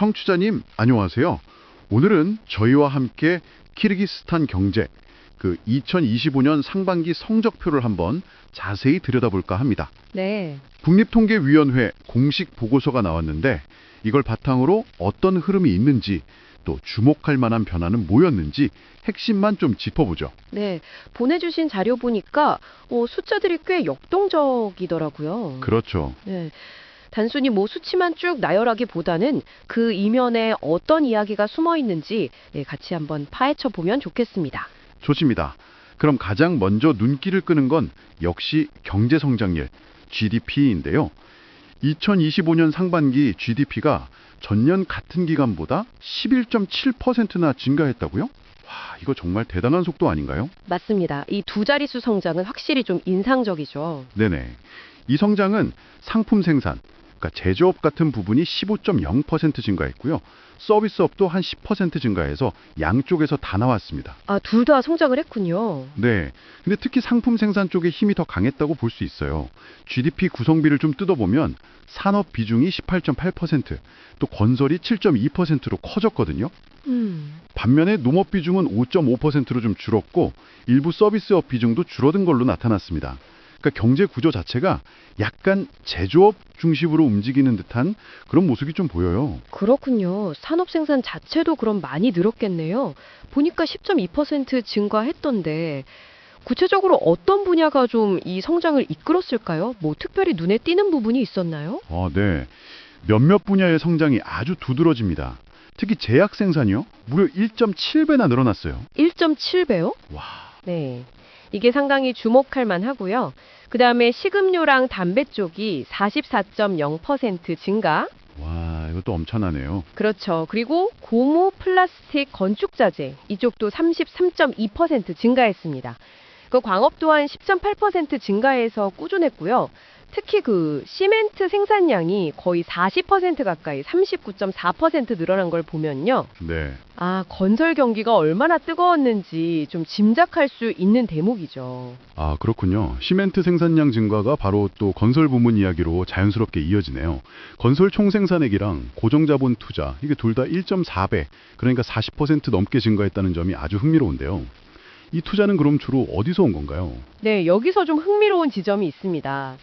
청취자님, 안녕하세요. 오늘은 저희와 함께 키르기스탄 경제, 2025년 상반기 성적표를 한번 자세히 들여다볼까 합니다. 네, 국립통계위원회 공식 보고서가 나왔는데 이걸 바탕으로 어떤 흐름이 있는지 또 주목할 만한 변화는 뭐였는지 핵심만 좀 짚어보죠. 네. 보내주신 자료 보니까 숫자들이 꽤 역동적이더라고요. 그렇죠. 네. 단순히 수치만 쭉 나열하기보다는 그 이면에 어떤 이야기가 숨어 있는지 같이 한번 파헤쳐 보면 좋겠습니다. 좋습니다. 그럼 가장 먼저 눈길을 끄는 건 역시 경제 성장률, GDP인데요. 2025년 상반기 GDP가 전년 같은 기간보다 11.7%나 증가했다고요? 와, 이거 정말 대단한 속도 아닌가요? 맞습니다. 이 두 자릿수 성장은 확실히 좀 인상적이죠. 네네. 이 성장은 상품 생산, 그러니까 제조업 같은 부분이 15.0% 증가했고요. 서비스업도 한 10% 증가해서 양쪽에서 다 나왔습니다. 아, 둘 다 성장을 했군요. 네. 근데 특히 상품 생산 쪽에 힘이 더 강했다고 볼 수 있어요. GDP 구성비를 좀 뜯어보면 산업 비중이 18.8%, 또 건설이 7.2%로 커졌거든요. 반면에 농업 비중은 5.5%로 좀 줄었고 일부 서비스업 비중도 줄어든 걸로 나타났습니다. 그러니까 경제 구조 자체가 약간 제조업 중심으로 움직이는 듯한 그런 모습이 좀 보여요. 그렇군요. 산업 생산 자체도 그럼 많이 늘었겠네요. 보니까 10.2% 증가했던데 구체적으로 어떤 분야가 좀 이 성장을 이끌었을까요? 특별히 눈에 띄는 부분이 있었나요? 네. 몇몇 분야의 성장이 아주 두드러집니다. 특히 제약 생산이요. 무려 1.7배나 늘어났어요. 1.7배요? 와, 네. 이게 상당히 주목할 만하고요. 그다음에 식음료랑 담배 쪽이 44.0% 증가. 와, 이것도 엄청나네요. 그렇죠. 그리고 고무, 플라스틱, 건축자재 이쪽도 33.2% 증가했습니다. 그 광업 또한 10.8% 증가해서 꾸준했고요. 특히 그 시멘트 생산량이 거의 40% 가까이 39.4% 늘어난 걸 보면요. 네. 아, 건설 경기가 얼마나 뜨거웠는지 좀 짐작할 수 있는 대목이죠. 아, 그렇군요. 시멘트 생산량 증가가 바로 또 건설 부문 이야기로 자연스럽게 이어지네요. 건설 총생산액이랑 고정자본 투자, 이게 둘 다 1.4배, 그러니까 40% 넘게 증가했다는 점이 아주 흥미로운데요. 이 투자는 그럼 주로 어디서 온 건가요? 네, 여기서 좀 흥미로운 지점이 있습니다.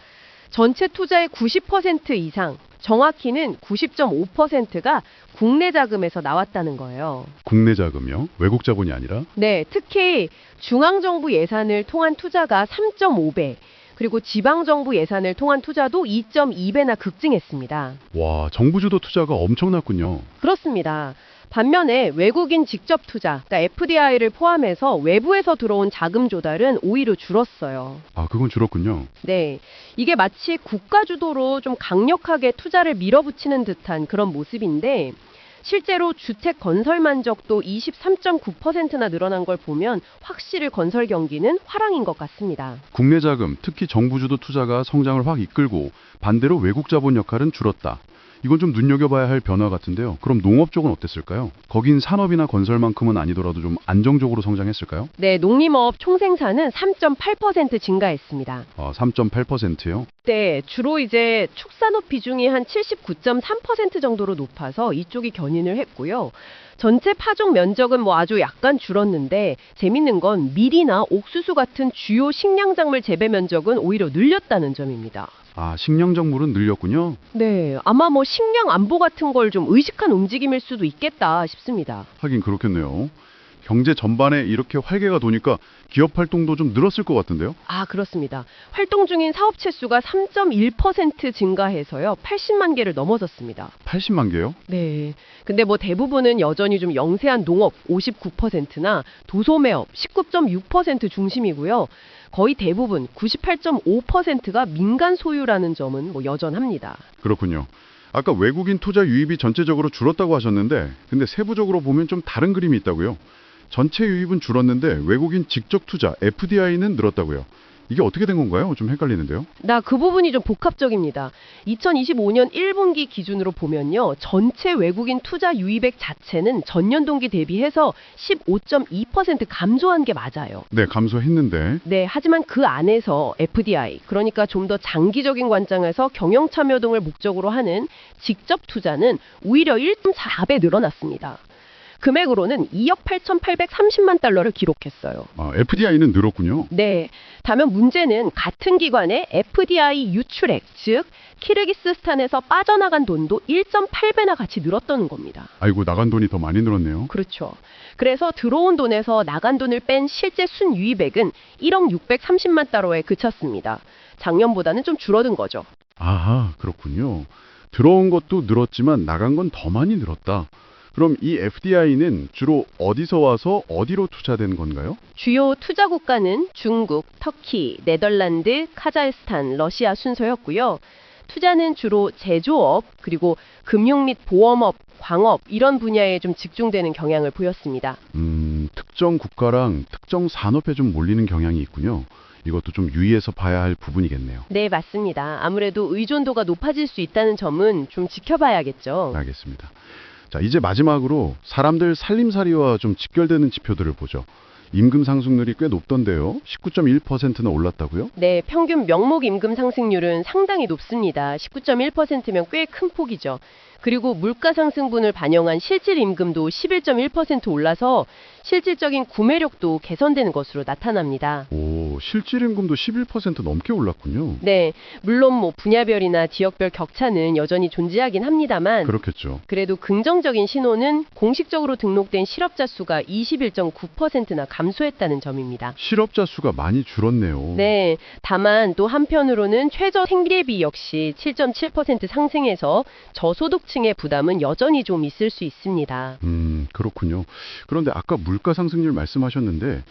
전체 투자의 90% 이상, 정확히는 90.5%가 국내 자금에서 나왔다는 거예요. 국내 자금이요? 외국 자본이 아니라? 네, 특히 중앙정부 예산을 통한 투자가 3.5배, 그리고 지방정부 예산을 통한 투자도 2.2배나 급증했습니다. 와, 정부 주도 투자가 엄청났군요. 그렇습니다. 반면에 외국인 직접 투자, 그러니까 FDI를 포함해서 외부에서 들어온 자금 조달은 오히려 줄었어요. 아, 그건 줄었군요. 네, 이게 마치 국가 주도로 좀 강력하게 투자를 밀어붙이는 듯한 그런 모습인데 실제로 주택 건설 만족도 23.9%나 늘어난 걸 보면 확실히 건설 경기는 화랑인 것 같습니다. 국내 자금, 특히 정부 주도 투자가 성장을 확 이끌고 반대로 외국 자본 역할은 줄었다. 이건 좀 눈여겨봐야 할 변화 같은데요. 그럼 농업 쪽은 어땠을까요? 거긴 산업이나 건설만큼은 아니더라도 좀 안정적으로 성장했을까요? 네, 농림업 총생산은 3.8% 증가했습니다. 3.8%요? 네, 주로 이제 축산업 비중이 한 79.3% 정도로 높아서 이쪽이 견인을 했고요. 전체 파종 면적은 아주 약간 줄었는데 재밌는 건 밀이나 옥수수 같은 주요 식량작물 재배 면적은 오히려 늘렸다는 점입니다. 아, 식량작물은 늘렸군요. 네, 아마 식량 안보 같은 걸 좀 의식한 움직임일 수도 있겠다 싶습니다. 하긴 그렇겠네요. 경제 전반에 이렇게 활개가 도니까 기업 활동도 좀 늘었을 것 같은데요? 아, 그렇습니다. 활동 중인 사업체 수가 3.1% 증가해서요. 80만 개를 넘어섰습니다. 80만 개요? 네. 근데 대부분은 여전히 좀 영세한 농업 59%나 도소매업 19.6% 중심이고요. 거의 대부분 98.5%가 민간 소유라는 점은 여전합니다. 그렇군요. 아까 외국인 투자 유입이 전체적으로 줄었다고 하셨는데 근데 세부적으로 보면 좀 다른 그림이 있다고요. 전체 유입은 줄었는데 외국인 직접 투자 FDI는 늘었다고요. 이게 어떻게 된 건가요? 좀 헷갈리는데요. 나 그 부분이 좀 복합적입니다. 2025년 1분기 기준으로 보면요. 전체 외국인 투자 유입액 자체는 전년 동기 대비해서 15.2% 감소한 게 맞아요. 네, 감소했는데. 네, 하지만 그 안에서 FDI, 그러니까 좀 더 장기적인 관점에서 경영 참여 등을 목적으로 하는 직접 투자는 오히려 1.4배 늘어났습니다. 금액으로는 2억 8,830만 달러를 기록했어요. FDI는 늘었군요. 네, 다만 문제는 같은 기관의 FDI 유출액, 즉 키르기스스탄에서 빠져나간 돈도 1.8배나 같이 늘었다는 겁니다. 아이고, 나간 돈이 더 많이 늘었네요. 그렇죠. 그래서 들어온 돈에서 나간 돈을 뺀 실제 순유입액은 1억 630만 달러에 그쳤습니다. 작년보다는 좀 줄어든 거죠. 아하, 그렇군요. 들어온 것도 늘었지만 나간 건 더 많이 늘었다. 그럼 이 FDI는 주로 어디서 와서 어디로 투자된 건가요? 주요 투자 국가는 중국, 터키, 네덜란드, 카자흐스탄, 러시아 순서였고요. 투자는 주로 제조업, 그리고 금융 및 보험업, 광업 이런 분야에 좀 집중되는 경향을 보였습니다. 특정 국가랑 특정 산업에 좀 몰리는 경향이 있군요. 이것도 좀 유의해서 봐야 할 부분이겠네요. 네, 맞습니다. 아무래도 의존도가 높아질 수 있다는 점은 좀 지켜봐야겠죠. 알겠습니다. 자, 이제 마지막으로 사람들 살림살이와 좀 직결되는 지표들을 보죠. 임금 상승률이 꽤 높던데요. 19.1%나 올랐다고요? 네, 평균 명목 임금 상승률은 상당히 높습니다. 19.1%면 꽤 큰 폭이죠. 그리고 물가 상승분을 반영한 실질 임금도 11.1% 올라서 실질적인 구매력도 개선되는 것으로 나타납니다. 오, 실질 임금도 11% 넘게 올랐군요. 네, 물론 뭐 분야별이나 지역별 격차는 여전히 존재하긴 합니다만 그렇겠죠. 그래도 긍정적인 신호는 공식적으로 등록된 실업자 수가 21.9%나 감소했다는 점입니다. 실업자 수가 많이 줄었네요. 네, 다만 또 한편으로는 최저 생계비 역시 7.7% 상승해서 저소득층의 부담은 여전히 좀 있을 수 있습니다. 그렇군요. 그런데 아까 물가 상승률 말씀하셨는데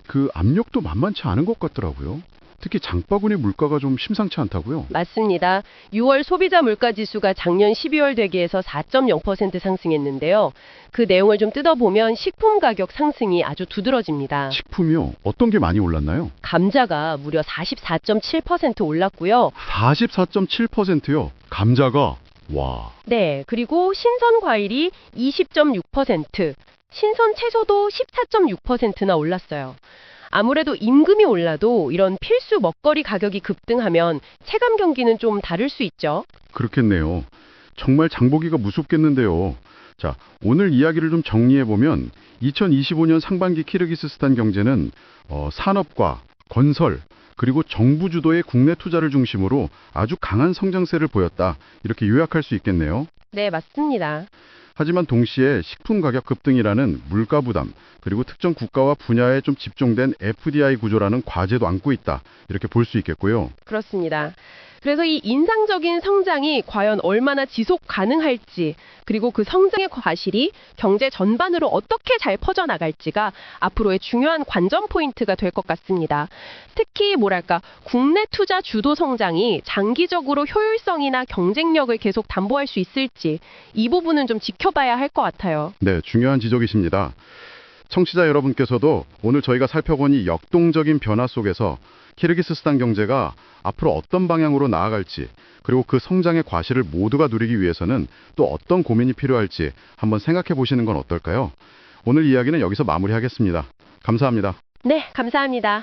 그 압력도 만만치 않은 것 같더라고요. 특히 장바구니 물가가 좀 심상치 않다고요? 맞습니다. 6월 소비자 물가 지수가 작년 12월 대비해서 4.0% 상승했는데요. 그 내용을 좀 뜯어보면 식품 가격 상승이 아주 두드러집니다. 식품이요? 어떤 게 많이 올랐나요? 감자가 무려 44.7% 올랐고요. 44.7%요? 감자가? 와. 네, 그리고 신선 과일이 20.6%, 신선 채소도 14.6%나 올랐어요. 아무래도 임금이 올라도 이런 필수 먹거리 가격이 급등하면 체감 경기는 좀 다를 수 있죠. 그렇겠네요. 정말 장보기가 무섭겠는데요. 자, 오늘 이야기를 좀 정리해보면 2025년 상반기 키르기스스탄 경제는 산업과 건설, 그리고 정부 주도의 국내 투자를 중심으로 아주 강한 성장세를 보였다. 이렇게 요약할 수 있겠네요. 네, 맞습니다. 하지만 동시에 식품 가격 급등이라는 물가 부담, 그리고 특정 국가와 분야에 좀 집중된 FDI 구조라는 과제도 안고 있다. 이렇게 볼 수 있겠고요. 그렇습니다. 그래서 이 인상적인 성장이 과연 얼마나 지속 가능할지, 그리고 그 성장의 과실이 경제 전반으로 어떻게 잘 퍼져나갈지가 앞으로의 중요한 관전 포인트가 될 것 같습니다. 특히 국내 투자 주도 성장이 장기적으로 효율성이나 경쟁력을 계속 담보할 수 있을지 이 부분은 좀 지켜봐야 할 것 같아요. 네, 중요한 지적이십니다. 청취자 여러분께서도 오늘 저희가 살펴본 이 역동적인 변화 속에서 키르기스스탄 경제가 앞으로 어떤 방향으로 나아갈지, 그리고 그 성장의 과실을 모두가 누리기 위해서는 또 어떤 고민이 필요할지 한번 생각해 보시는 건 어떨까요? 오늘 이야기는 여기서 마무리하겠습니다. 감사합니다. 네, 감사합니다.